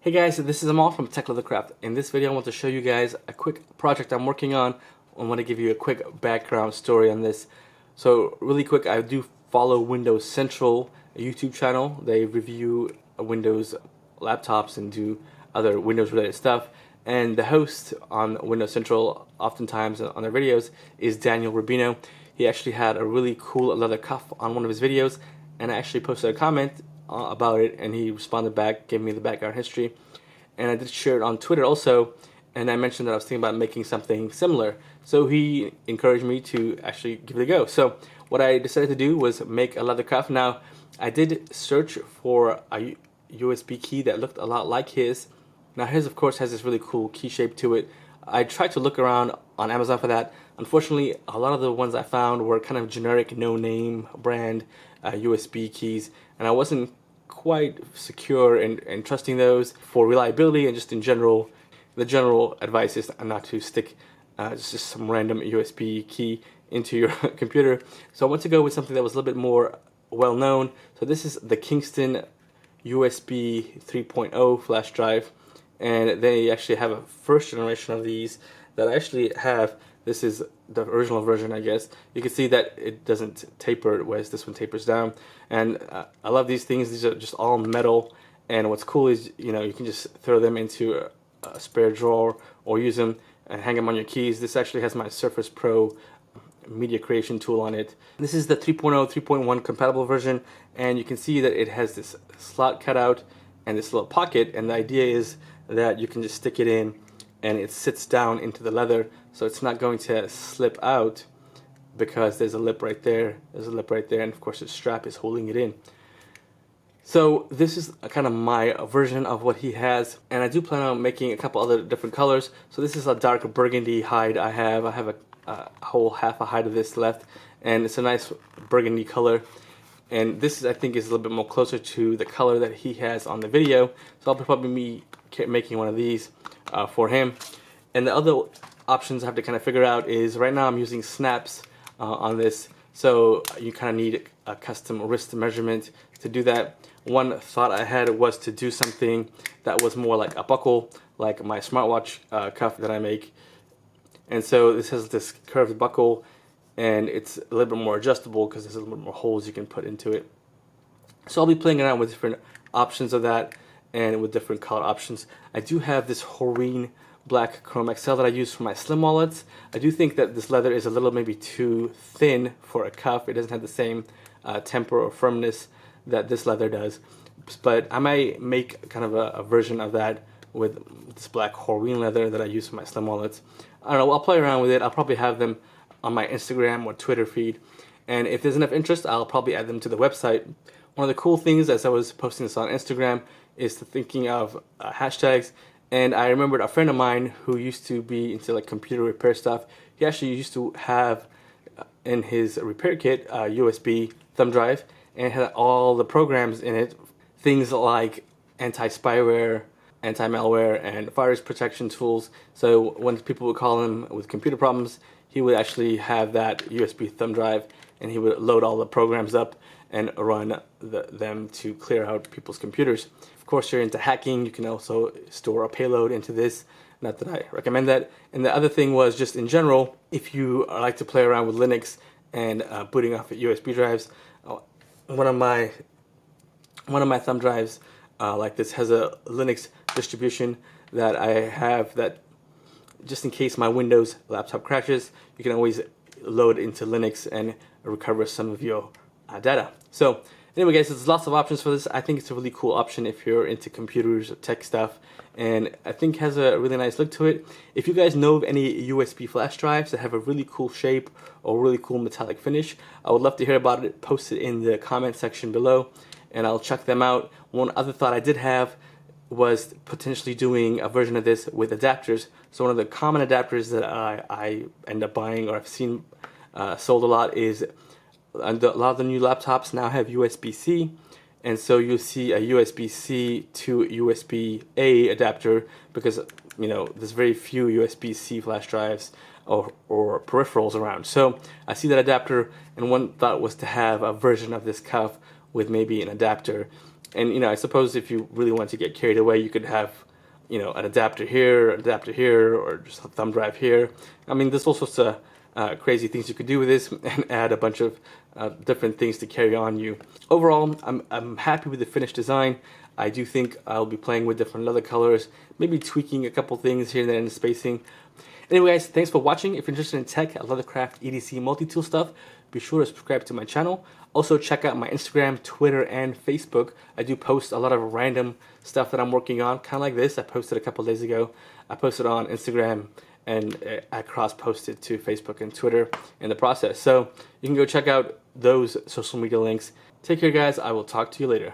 Hey guys, this is Amal from TechLeatherCraft. In this video I want to show you guys a quick project I'm working on. I want to give you a quick background story on this. So really quick, I do follow Windows Central, a YouTube channel. They review Windows laptops and do other Windows related stuff. And the host on Windows Central, oftentimes on their videos, is Daniel Rubino. He actually had a really cool leather cuff on one of his videos, and I actually posted a comment about it, and he responded back, gave me the background history, and I did share it on Twitter also, and I mentioned that I was thinking about making something similar. So he encouraged me to actually give it a go. So what I decided to do was make a leather cuff. Now I did search for a USB key that looked a lot like his. Now his of course has this really cool key shape to it. I tried to look around on Amazon for that. Unfortunately, a lot of the ones I found were kind of generic, no-name brand USB keys, and I wasn't quite secure in trusting those for reliability, and just in general, the general advice is not to stick just some random USB key into your computer. So I want to go with something that was a little bit more well-known. So this is the Kingston USB 3.0 flash drive, and they actually have a first generation of these that I actually have. This is the original version, I guess. You can see that it doesn't taper, whereas this one tapers down. And I love these things. These are just all metal. And what's cool is, you know, you can just throw them into a spare drawer or use them and hang them on your keys. This actually has my Surface Pro media creation tool on it. This is the 3.0, 3.1 compatible version, and you can see that it has this slot cutout and this little pocket, and the idea is that you can just stick it in and it sits down into the leather, so it's not going to slip out because there's a lip right there, and of course the strap is holding it in. So this is kind of my version of what he has, and I do plan on making a couple other different colors. So this is a dark burgundy hide I have a whole half a hide of this left, and it's a nice burgundy color. And this is, I think, is a little bit more closer to the color that he has on the video. So I'll probably be making one of these for him. And the other options I have to kind of figure out is, right now I'm using snaps on this. So you kind of need a custom wrist measurement to do that. One thought I had was to do something that was more like a buckle, like my smartwatch cuff that I make. And so this has this curved buckle, and it's a little bit more adjustable because there's a little bit more holes you can put into it. So I'll be playing around with different options of that and with different color options. I do have this Horween black Chrome XL that I use for my slim wallets. I do think that this leather is a little maybe too thin for a cuff. It doesn't have the same temper or firmness that this leather does. But I might make kind of a version of that with this black Horween leather that I use for my slim wallets. I don't know, I'll play around with it. I'll probably have them on my Instagram or Twitter feed, and if there's enough interest, I'll probably add them to the website. One of the cool things, as I was posting this on Instagram, is thinking of hashtags. And I remembered a friend of mine who used to be into like computer repair stuff. He actually used to have in his repair kit a USB thumb drive, and it had all the programs in it, things like anti-spyware, anti-malware, and virus protection tools. So when people would call him with computer problems, he would actually have that USB thumb drive, and he would load all the programs up and run them to clear out people's computers. Of course, you're into hacking, you can also store a payload into this. Not that I recommend that. And the other thing was, just in general, if you like to play around with Linux and booting off USB drives, one of my thumb drives like this has a Linux distribution that I have, that just in case my Windows laptop crashes, you can always load into Linux and recover some of your data. So anyway guys, there's lots of options for this. I think it's a really cool option if you're into computers or tech stuff, and I think has a really nice look to it. If you guys know of any USB flash drives that have a really cool shape or really cool metallic finish, I would love to hear about it. Post it in the comment section below and I'll check them out. One other thought I did have was potentially doing a version of this with adapters. So one of the common adapters that I end up buying, or I've seen sold a lot, is a lot of the new laptops now have USB-C, and so you'll see a USB-C to USB-A adapter, because you know there's very few USB-C flash drives or peripherals around. So I see that adapter, and one thought was to have a version of this cuff with maybe an adapter And I suppose if you really want to get carried away, you could have an adapter here, or just a thumb drive here. I mean, there's all sorts of crazy things you could do with this, and add a bunch of different things to carry on you. Overall, I'm happy with the finished design. I do think I'll be playing with different leather colors, maybe tweaking a couple things here and there in the spacing. Anyway guys, thanks for watching. If you're interested in tech, leathercraft, EDC, multi-tool stuff, be sure to subscribe to my channel. Also check out my Instagram, Twitter, and Facebook. I do post a lot of random stuff that I'm working on, kind of like this. I posted a couple days ago. I posted on Instagram, and I cross-posted to Facebook and Twitter in the process. So you can go check out those social media links. Take care guys, I will talk to you later.